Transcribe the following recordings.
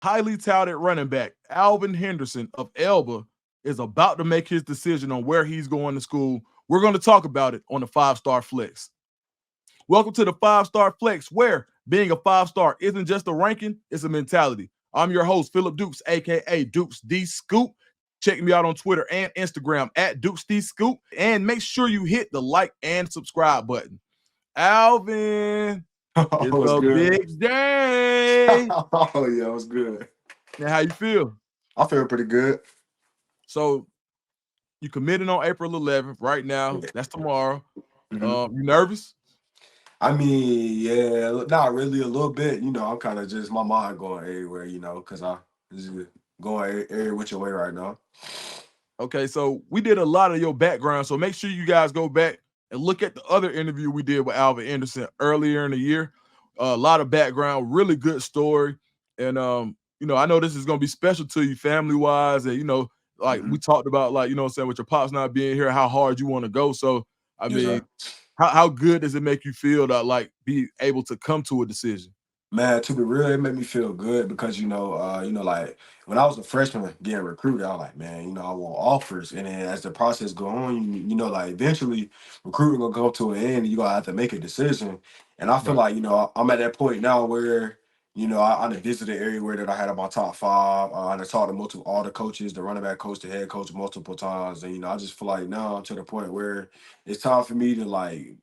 highly touted running back Alvin Henderson of Elba is about to make his decision on where he's going to school. We're going to talk about it on the 5-Star Flex. Welcome to the 5-Star Flex, where being a 5-star isn't just a ranking, it's a mentality. I'm your host, Phillip Dukes, aka Dukes D Scoop. Check me out on Twitter and Instagram at Dukes D Scoop. And make sure you hit the like and subscribe button. Alvin, it's was a good. big day. Oh yeah, it was good. Now, how you feel? I feel pretty good. So you committed on April 11th. Right now, that's tomorrow. hmm You nervous? I mean, yeah, not really a little bit. I'm kind of just my mind going everywhere. Because I just going every which way right now. Okay, so we did a lot of your background. So make sure you guys go back and look at the other interview we did with Alvin Anderson earlier in the year. A lot of background, really good story. And I know this is gonna be special to you family wise. And like hmm we talked about, like, what I'm saying, with your pops not being here, how hard you want to go. So I Yes, mean, sir. how good does it make you feel to like be able to come to a decision? Man, to be real, it made me feel good because like when I was a freshman getting recruited, I was like, man, I want offers, and then as the process go on, like eventually recruiting gonna come to an end, and you gonna have to make a decision. And I feel Right. like I'm at that point now where I done visited everywhere that I had on my top five. I done talked to multiple all the coaches, the running back coach, the head coach, multiple times, and I just feel like now I'm to the point where it's time for me to like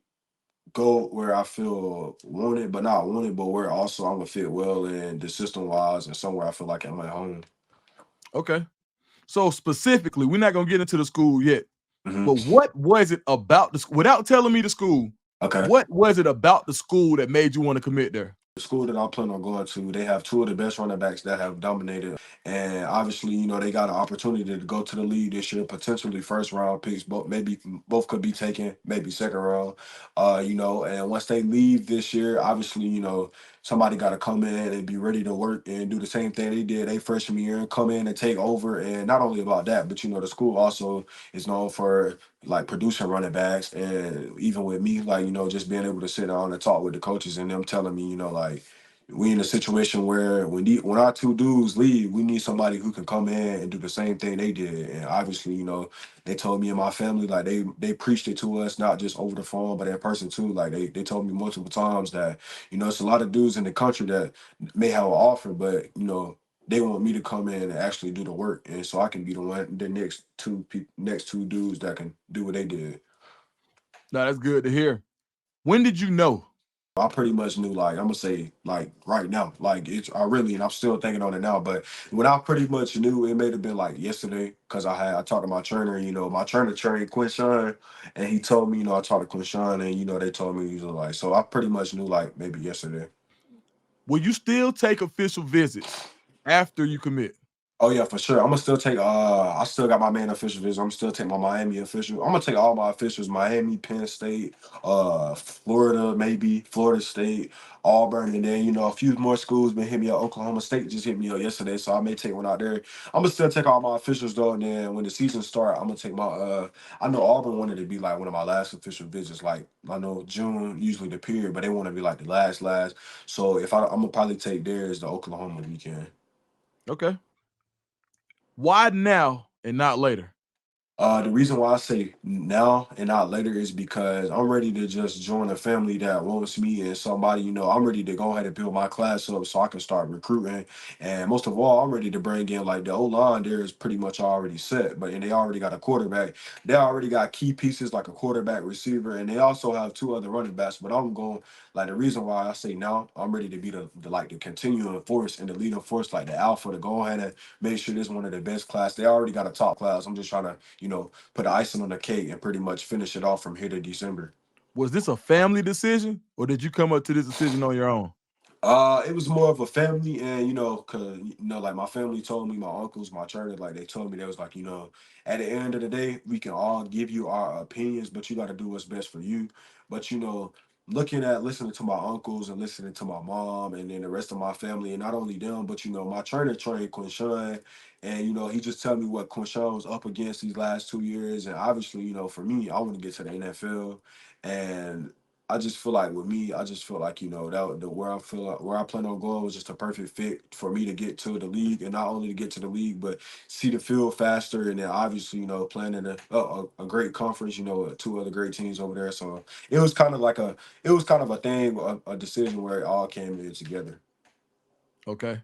go where I feel wanted, but not wanted, but where also I'm gonna fit well in the system wise and somewhere I feel like I'm at home. Okay. So specifically, we're not gonna get into the school yet. hmm But what was it about the without telling me the school? Okay. What was it about the school that made you want to commit there? The school that I plan on going to, they have two of the best running backs that have dominated. And obviously, they got an opportunity to go to the league this year, potentially first round picks, both maybe both could be taken, maybe second round. And once they leave this year, obviously, somebody got to come in and be ready to work and do the same thing they did a freshman year and come in and take over. And not only about that, but the school also is known for like producing running backs, and even with me, like just being able to sit down and talk with the coaches and them telling me, like we in a situation where when our two dudes leave, we need somebody who can come in and do the same thing they did. And obviously, they told me and my family, like they preached it to us, not just over the phone, but in person too. Like they told me multiple times that it's a lot of dudes in the country that may have an offer, but they want me to come in and actually do the work, and so I can be the next two dudes that can do what they did. No, that's good to hear. When did you know? I pretty much knew, like, I'm gonna say, like, right now, like and I'm still thinking on it now, but when I pretty much knew, it may have been like yesterday, because I talked to my trainer, my trainer trained Quinshawn, and he told me, I talked to Quinshawn, and they told me, like, so I pretty much knew, like, maybe yesterday. Will you still take official visits after you commit? Oh yeah, for sure. I'm gonna still take I still got my main official visit. I'm still take my Miami official. I'm gonna take all my officials, Miami, Penn State, Florida, maybe Florida State, Auburn, and then a few more schools been hitting me up. Oklahoma State just hit me up yesterday, so I may take one out there. I'm gonna still take all my officials though, and then when the season start, I'm gonna take my I know Auburn wanted to be like one of my last official visits. Like I know June usually the period, but they want to be like the last. So if I'm gonna probably take theirs the Oklahoma weekend. Okay. Why now and not later? The reason why I say now and not later is because I'm ready to just join a family that wants me and somebody, I'm ready to go ahead and build my class up so I can start recruiting. And most of all, I'm ready to bring in like the O line there is pretty much already set, but and they already got a quarterback. They already got key pieces like a quarterback receiver, and they also have two other running backs. But I'm going like the reason why I say now, I'm ready to be the continuing force and the leading force, like the alpha to go ahead and make sure this one of the best class. They already got a top class. I'm just trying to put the icing on the cake and pretty much finish it off from here to December. Was this a family decision or did you come up to this decision on your own? It was more of a family, and cause like my family told me, my uncles, my church, like they told me they was like, at the end of the day, we can all give you our opinions, but you got to do what's best for you. But listening to my uncles and listening to my mom, and then the rest of my family, and not only them, but my trainer trained Quinshawn, and he just tell me what Quinshawn was up against these last 2 years, and obviously, for me, I want to get to the NFL, and I just feel like with me, I just feel like that the where I plan on going was just a perfect fit for me to get to the league, and not only to get to the league, but see the field faster, and then obviously playing in a great conference, two other great teams over there. So it was kind of like it was kind of a thing, a decision where it all came in together. Okay.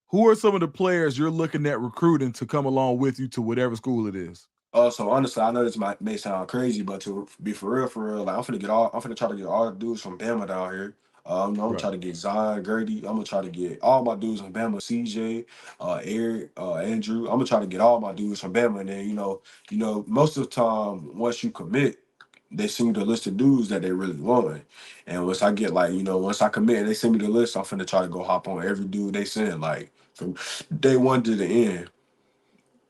Who are some of the players you're looking at recruiting to come along with you to whatever school it is? So honestly, I know this may sound crazy, but to be for real, like I'm finna try to get all the dudes from Bama down here. I'm gonna Right. try to get Zion, Gertie. I'm gonna try to get all my dudes from Bama, CJ, Eric, Andrew. I'm gonna try to get all my dudes from Bama, and then most of the time, once you commit, they send you the list of dudes that they really want. And once I get once I commit and they send me the list, I'm finna try to go hop on every dude they send, like from day one to the end.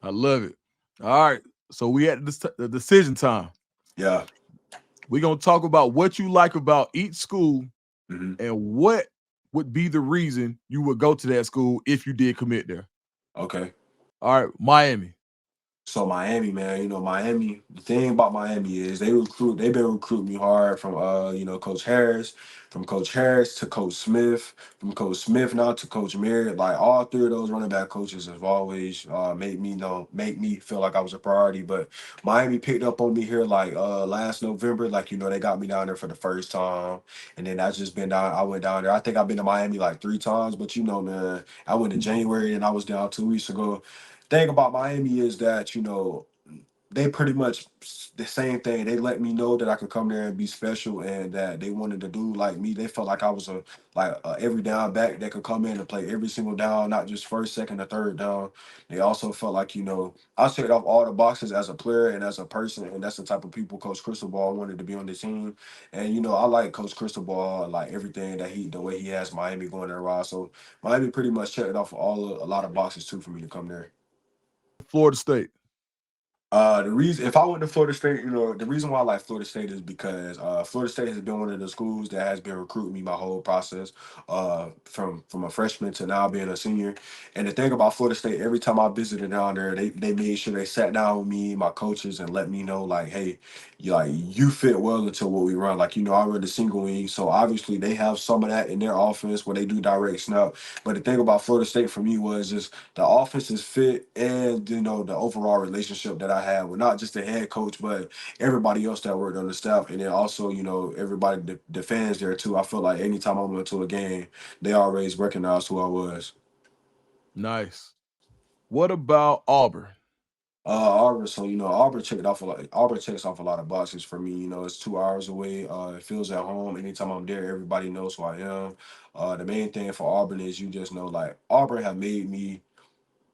I love it. All right. So we at the decision time. Yeah. We're gonna talk about what you like about each school Hmm. and what would be the reason you would go to that school if you did commit there. Okay. All right, Miami. So Miami, man, Miami. The thing about Miami is they've been recruiting me hard from Coach Harris to Coach Smith, from Coach Smith now to Coach Merritt. Like all three of those running back coaches have always make me feel like I was a priority. But Miami picked up on me here like last November. Like, they got me down there for the first time. And then I went down there. I think I've been to Miami like three times, but man, I went in January and I was down 2 weeks ago. Thing about Miami is that they pretty much the same thing. They let me know that I could come there and be special, and that they wanted to do like me. They felt like I was a every down back that could come in and play every single down, not just first, second, or third down. They also felt like I checked off all the boxes as a player and as a person, and that's the type of people Coach Cristobal wanted to be on the team. And I like Coach Cristobal, like everything that the way he has Miami going there, right? So Miami pretty much checked off a lot of boxes too for me to come there. Florida State. The reason if I went to Florida State, the reason why I like Florida State is because Florida State has been one of the schools that has been recruiting me my whole process, from a freshman to now being a senior. And the thing about Florida State, every time I visited down there, they made sure they sat down with me, my coaches, and let me know like, hey, you fit well into what we run. Like, I run the single wing, so obviously they have some of that in their offense where they do direct snap. But the thing about Florida State for me was just the offense is fit, and the overall relationship that I had with not just the head coach but everybody else that worked on the staff, and then also everybody, the fans there too. I feel like anytime I went to a game, they always recognized who I was. Nice. What about Auburn? Auburn, so Auburn checks off a lot of boxes for me. It's 2 hours away. It feels at home. Anytime I'm there, everybody knows who I am. The main thing for Auburn is you just know, like, Auburn have made me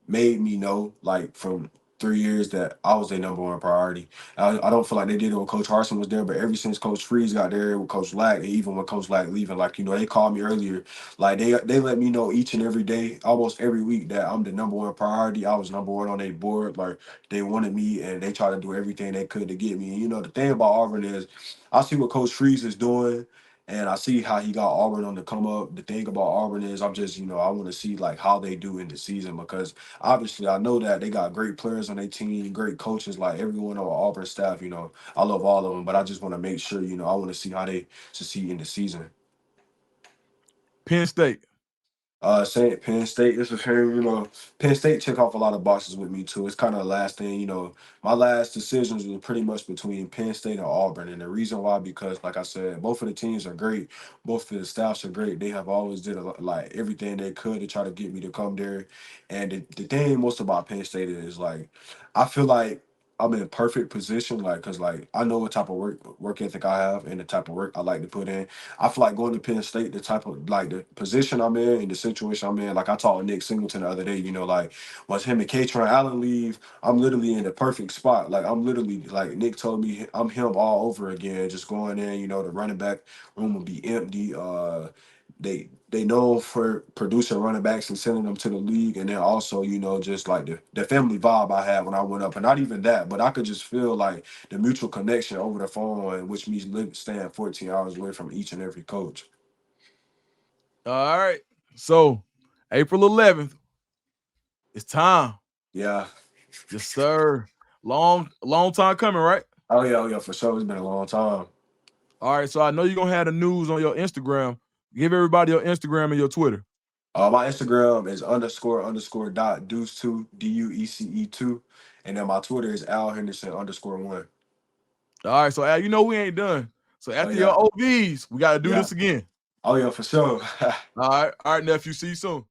know, like, from 3 years that I was their number one priority. I don't feel like they did it when Coach Harsin was there, but ever since Coach Freeze got there with Coach Lack, and even when Coach Lack leaving, like, they called me earlier. Like, they let me know each and every day, almost every week, that I'm the number one priority. I was number one on their board. Like, they wanted me, and they tried to do everything they could to get me. And the thing about Auburn is I see what Coach Freeze is doing, and I see how he got Auburn on the come up. The thing about Auburn is I'm just, I want to see like how they do in the season, because obviously I know that they got great players on their team, great coaches, like everyone on Auburn staff. I love all of them, but I just want to make sure, I want to see how they succeed in the season. Penn State. Saint Penn State is the same. Penn State check off a lot of boxes with me too. It's kind of the last thing. My last decisions were pretty much between Penn State and Auburn, and the reason why, because like I said, both of the teams are great, both of the staffs are great. They have always did like everything they could to try to get me to come there. And the thing most about Penn State is, like, I feel like I'm in a perfect position, like, cause like I know what type of work ethic I have and the type of work I like to put in. I feel like going to Penn State, the type of, like, the position I'm in and the situation I'm in. Like, I talked to Nick Singleton the other day, like, once him and Katron Allen leave, I'm literally in the perfect spot. Like, I'm literally, like, Nick told me, I'm him all over again, just going in, the running back room will be empty. They know for producing running backs and sending them to the league, and then also, just like the family vibe I had when I went up, and not even that, but I could just feel like the mutual connection over the phone, which means staying 14 hours away from each and every coach. All right. So April 11th, it's time. Yeah. Yes, sir. Long time coming, right? Oh yeah, for sure. It's been a long time. All right, so I know you're gonna have the news on your Instagram. Give everybody your Instagram and your Twitter. My Instagram is __ deuce2 DUECE2, and then my Twitter is Al Henderson _1. All right, so Al, you know we ain't done. So Oh after yeah, your OBs, we gotta do yeah. this again. Oh yeah, for sure. All right, nephew. See you soon.